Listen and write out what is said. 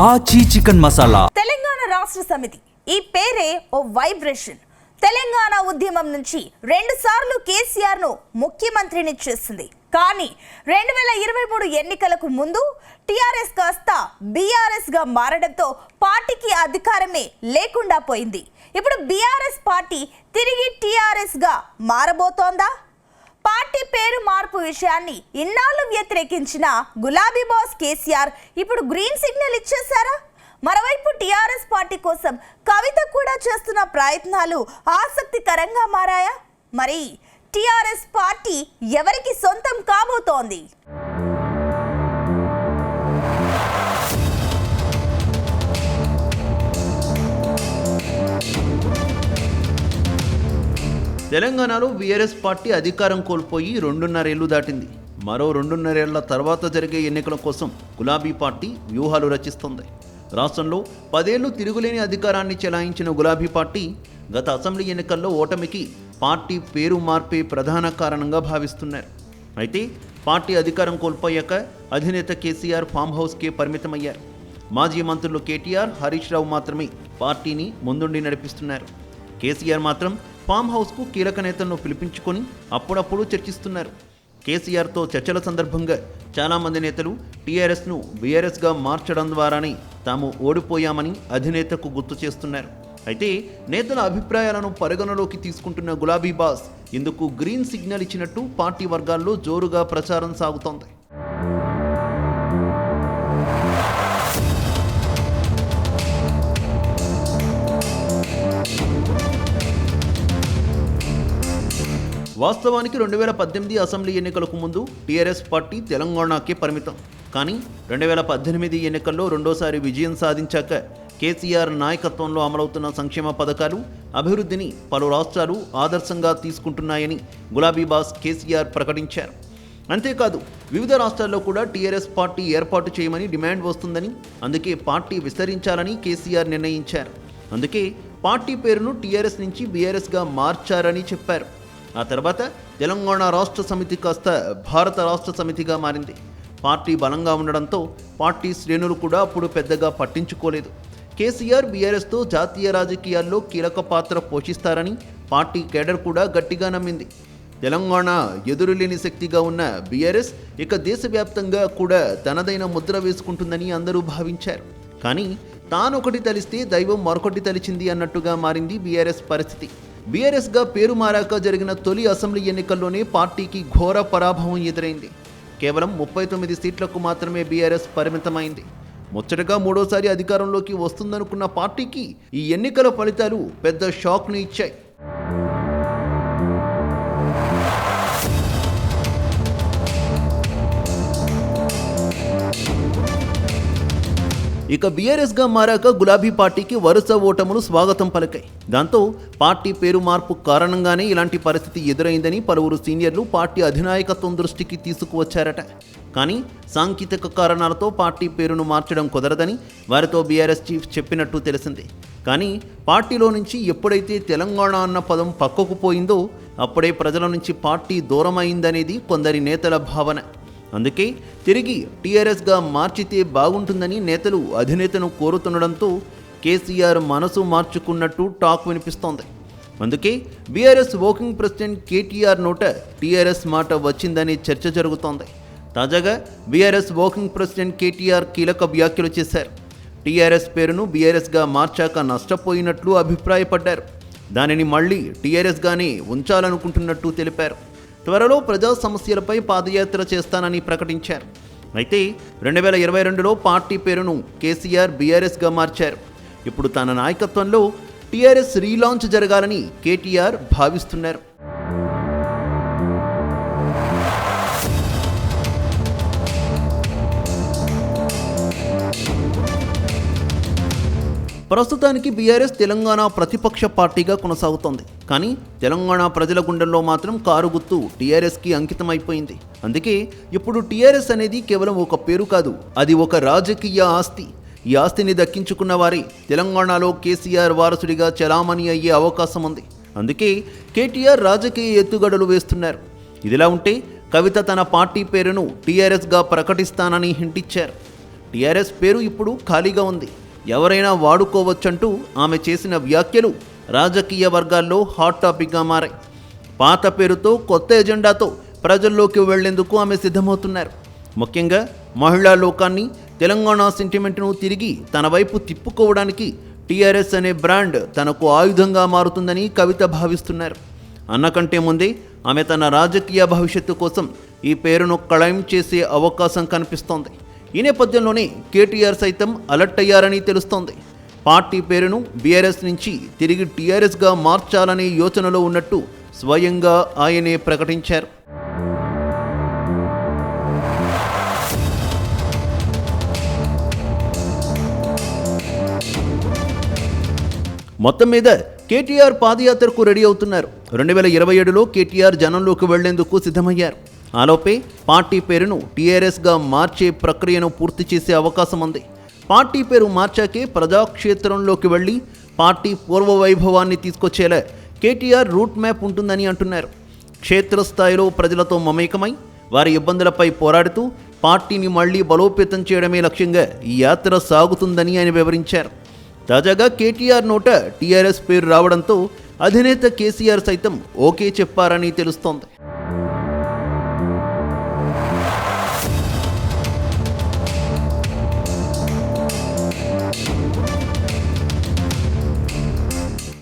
ఆచి చికెన్ మసాలా. తెలంగాణ రాష్ట్ర సమితి ఈ పేరే ఓ వైబ్రేషన్. తెలంగాణ ఉద్యమం నుంచి 2 సార్లు కేసీఆర్ ను ముఖ్యమంత్రిని చేసింది. కానీ 2023 ఎన్నికలకు ముందు టీఆర్ఎస్ కాస్త బీఆర్ఎస్ గా మారడంతో పార్టీకి అధికారమే లేకుండా పోయింది. ఇప్పుడు బీఆర్ఎస్ పార్టీ తిరిగి టీఆర్ఎస్ గా మారబోతోందా? పార్టీ పేరు మార్పు విషయాన్ని ఇన్నాళ్ళు వ్యతిరేకించిన గులాబీ బాస్ కేసీఆర్ ఇప్పుడు గ్రీన్ సిగ్నల్ ఇచ్చేశారా? మరోవైపు టీఆర్ఎస్ పార్టీ కోసం కవిత కూడా చేస్తున్న ప్రయత్నాలు ఆసక్తికరంగా మారాయా? మరి టీఆర్ఎస్ పార్టీ ఎవరికి సొంతం కాబోతోంది? తెలంగాణలో బీఆర్ఎస్ పార్టీ అధికారం కోల్పోయి 2.5 ఏళ్లు దాటింది. మరో 2.5 ఏళ్ల తర్వాత జరిగే ఎన్నికల కోసం గులాబీ పార్టీ వ్యూహాలు రచిస్తోంది. రాష్ట్రంలో 10 ఏళ్లు తిరుగులేని అధికారాన్ని చెలాయించిన గులాబీ పార్టీ గత అసెంబ్లీ ఎన్నికల్లో ఓటమికి పార్టీ పేరు మార్పే ప్రధాన కారణంగా భావిస్తున్నారు. అయితే పార్టీ అధికారం కోల్పోయాక అధినేత కేసీఆర్ ఫామ్ హౌస్కే పరిమితమయ్యారు. మాజీ మంత్రులు కేటీఆర్, హరీష్ రావు మాత్రమే పార్టీని ముందుండి నడిపిస్తున్నారు. కేసీఆర్ మాత్రం ఫామ్ హౌస్కు కీలక నేతలను పిలిపించుకొని అప్పుడప్పుడు చర్చిస్తున్నారు. కేసీఆర్తో చర్చల సందర్భంగా చాలామంది నేతలు టీఆర్ఎస్ను బీఆర్ఎస్గా మార్చడం ద్వారానే తాము ఓడిపోయామని అధినేతకు గుర్తు చేస్తున్నారు. అయితే నేతల అభిప్రాయాలను పరిగణలోకి తీసుకుంటున్న గులాబీ బాస్ ఇందుకు గ్రీన్ సిగ్నల్ ఇచ్చినట్టు పార్టీ వర్గాల్లో జోరుగా ప్రచారం సాగుతోంది. వాస్తవానికి 2018 అసెంబ్లీ ఎన్నికలకు ముందు టీఆర్ఎస్ పార్టీ తెలంగాణకే పరిమితం. కానీ 2018 ఎన్నికల్లో రెండోసారి విజయం సాధించాక కేసీఆర్ నాయకత్వంలో అమలవుతున్న సంక్షేమ పథకాలు, అభివృద్ధిని పలు రాష్ట్రాలు ఆదర్శంగా తీసుకుంటున్నాయని గులాబీ బాస్ కేసీఆర్ ప్రకటించారు. అంతేకాదు వివిధ రాష్ట్రాల్లో కూడా టీఆర్ఎస్ పార్టీ ఏర్పాటు చేయమని డిమాండ్ వస్తుందని, అందుకే పార్టీ విస్తరించాలని కేసీఆర్ నిర్ణయించారు. అందుకే పార్టీ పేరును టీఆర్ఎస్ నుంచి బీఆర్ఎస్గా మార్చారని చెప్పారు. ఆ తర్వాత తెలంగాణ రాష్ట్ర సమితి కాస్త భారత రాష్ట్ర సమితిగా మారింది. పార్టీ బలంగా ఉండడంతో పార్టీ శ్రేణులు కూడా అప్పుడు పెద్దగా పట్టించుకోలేదు. కేసీఆర్ బీఆర్ఎస్తో జాతీయ రాజకీయాల్లో కీలక పాత్ర పోషిస్తారని పార్టీ కేడర్ కూడా గట్టిగా నమ్మింది. తెలంగాణ ఎదురులేని శక్తిగా ఉన్న బీఆర్ఎస్ ఇక దేశవ్యాప్తంగా కూడా తనదైన ముద్ర వేసుకుంటుందని అందరూ భావించారు. కానీ తానొకటి తలిస్తే దైవం మరొకటి తలిచింది అన్నట్టుగా మారింది బీఆర్ఎస్ పరిస్థితి. బీఆర్ఎస్గా పేరు మారాక జరిగిన తొలి అసెంబ్లీ ఎన్నికల్లోనే పార్టీకి ఘోర పరాభవం ఎదురైంది. కేవలం 39 సీట్లకు మాత్రమే బీఆర్ఎస్ పరిమితమైంది. ముచ్చటగా మూడోసారి అధికారంలోకి వస్తుందనుకున్న పార్టీకి ఈ ఎన్నికల ఫలితాలు పెద్ద షాక్ను ఇచ్చాయి. ఇక బీఆర్ఎస్గా మారాక గులాబీ పార్టీకి వరుస ఓటములు స్వాగతం పలికాయి. దాంతో పార్టీ పేరు మార్పు కారణంగానే ఇలాంటి పరిస్థితి ఎదురైందని పలువురు సీనియర్లు పార్టీ అధినాయకత్వం దృష్టికి తీసుకువచ్చారట. కానీ సాంకేతిక కారణాలతో పార్టీ పేరును మార్చడం కుదరదని వారితో బీఆర్ఎస్ చీఫ్ చెప్పినట్టు తెలిసింది. కానీ పార్టీలో నుంచి ఎప్పుడైతే తెలంగాణ అన్న పదం పక్కకు పోయిందో అప్పుడే ప్రజల నుంచి పార్టీ దూరం అయిందనేది కొందరి నేతల భావన. అందుకే తిరిగి టీఆర్ఎస్గా మార్చితే బాగుంటుందని నేతలు అధినేతను కోరుతుండడంతో కేసీఆర్ మనసు మార్చుకున్నట్టు టాక్ వినిపిస్తోంది. అందుకే బీఆర్ఎస్ వర్కింగ్ ప్రెసిడెంట్ కేటీఆర్ నోట టీఆర్ఎస్ మాట వచ్చిందనే చర్చ జరుగుతోంది. తాజాగా బీఆర్ఎస్ వర్కింగ్ ప్రెసిడెంట్ కేటీఆర్ కీలక వ్యాఖ్యలు చేశారు. టీఆర్ఎస్ పేరును బీఆర్ఎస్గా మార్చాక నష్టపోయినట్లు అభిప్రాయపడ్డారు. దానిని మళ్లీ టీఆర్ఎస్గానే ఉంచాలనుకుంటున్నట్టు తెలిపారు. త్వరలో ప్రజా సమస్యలపై పాదయాత్ర చేస్తానని ప్రకటించారు. అయితే 2022లో పార్టీ పేరును కేసీఆర్ బీఆర్ఎస్గా మార్చారు. ఇప్పుడు తన నాయకత్వంలో టీఆర్ఎస్ రీలాంచ్ జరగాలని కేటీఆర్ భావిస్తున్నారు. ప్రస్తుతానికి బీఆర్ఎస్ తెలంగాణ ప్రతిపక్ష పార్టీగా కొనసాగుతోంది. కానీ తెలంగాణ ప్రజల గుండెల్లో మాత్రం కారు గుర్తు టీఆర్ఎస్కి అంకితమైపోయింది. అందుకే ఇప్పుడు టీఆర్ఎస్ అనేది కేవలం ఒక పేరు కాదు, అది ఒక రాజకీయ ఆస్తి. ఈ ఆస్తిని దక్కించుకున్న వారే తెలంగాణలో కేసీఆర్ వారసుడిగా చలామణి అయ్యే అవకాశం ఉంది. అందుకే కేటీఆర్ రాజకీయ ఎత్తుగడలు వేస్తున్నారు. ఇదిలా ఉంటే కవిత తన పార్టీ పేరును టీఆర్ఎస్గా ప్రకటిస్తానని హింటిచ్చారు. టీఆర్ఎస్ పేరు ఇప్పుడు ఖాళీగా ఉంది, ఎవరైనా వాడుకోవచ్చంటూ ఆమె చేసిన వ్యాఖ్యలు రాజకీయ వర్గాల్లో హాట్ టాపిక్గా మారాయి. పాత పేరుతో కొత్త ఎజెండాతో ప్రజల్లోకి వెళ్లేందుకు ఆమె సిద్ధమవుతున్నారు. ముఖ్యంగా మహిళా లోకాన్ని, తెలంగాణ సెంటిమెంట్ను తిరిగి తన వైపు తిప్పుకోవడానికి టీఆర్ఎస్ అనే బ్రాండ్ తనకు ఆయుధంగా మారుతుందని కవిత భావిస్తున్నారు. అన్నకంటే ముందే ఆమె తన రాజకీయ భవిష్యత్తు కోసం ఈ పేరును క్లెయిమ్ చేసే అవకాశం కనిపిస్తోంది. ఈ నేపథ్యంలోనే కేటీఆర్ సైతం అలర్ట్ అయ్యారని తెలుస్తోంది. పార్టీ పేరును బీఆర్ఎస్ నుంచి తిరిగి టీఆర్ఎస్గా మార్చాలనే యోచనలో ఉన్నట్టు స్వయంగా ఆయనే ప్రకటించారు. మొత్తం మీద కేటీఆర్ పాదయాత్రకు రెడీ అవుతున్నారు. 2027లో కేటీఆర్ జనంలోకి వెళ్లేందుకు సిద్ధమయ్యారు. ఆలోపే పార్టీ పేరును టీఆర్ఎస్గా మార్చే ప్రక్రియను పూర్తి చేసే అవకాశం ఉంది. పార్టీ పేరు మార్చాకే ప్రజాక్షేత్రంలోకి వెళ్లి పార్టీ పూర్వ వైభవాన్ని తీసుకొచ్చేలా కేటీఆర్ రూట్ మ్యాప్ ఉంటుందని అంటున్నారు. క్షేత్రస్థాయిలో ప్రజలతో మమేకమై వారి ఇబ్బందులపై పోరాడుతూ పార్టీని మళ్లీ బలోపేతం చేయడమే లక్ష్యంగా ఈ యాత్ర సాగుతుందని ఆయన వివరించారు. తాజాగా కేటీఆర్ నోట టీఆర్ఎస్ పేరు రావడంతో అధినేత కేసీఆర్ సైతం ఓకే చెప్పారని తెలుస్తోంది.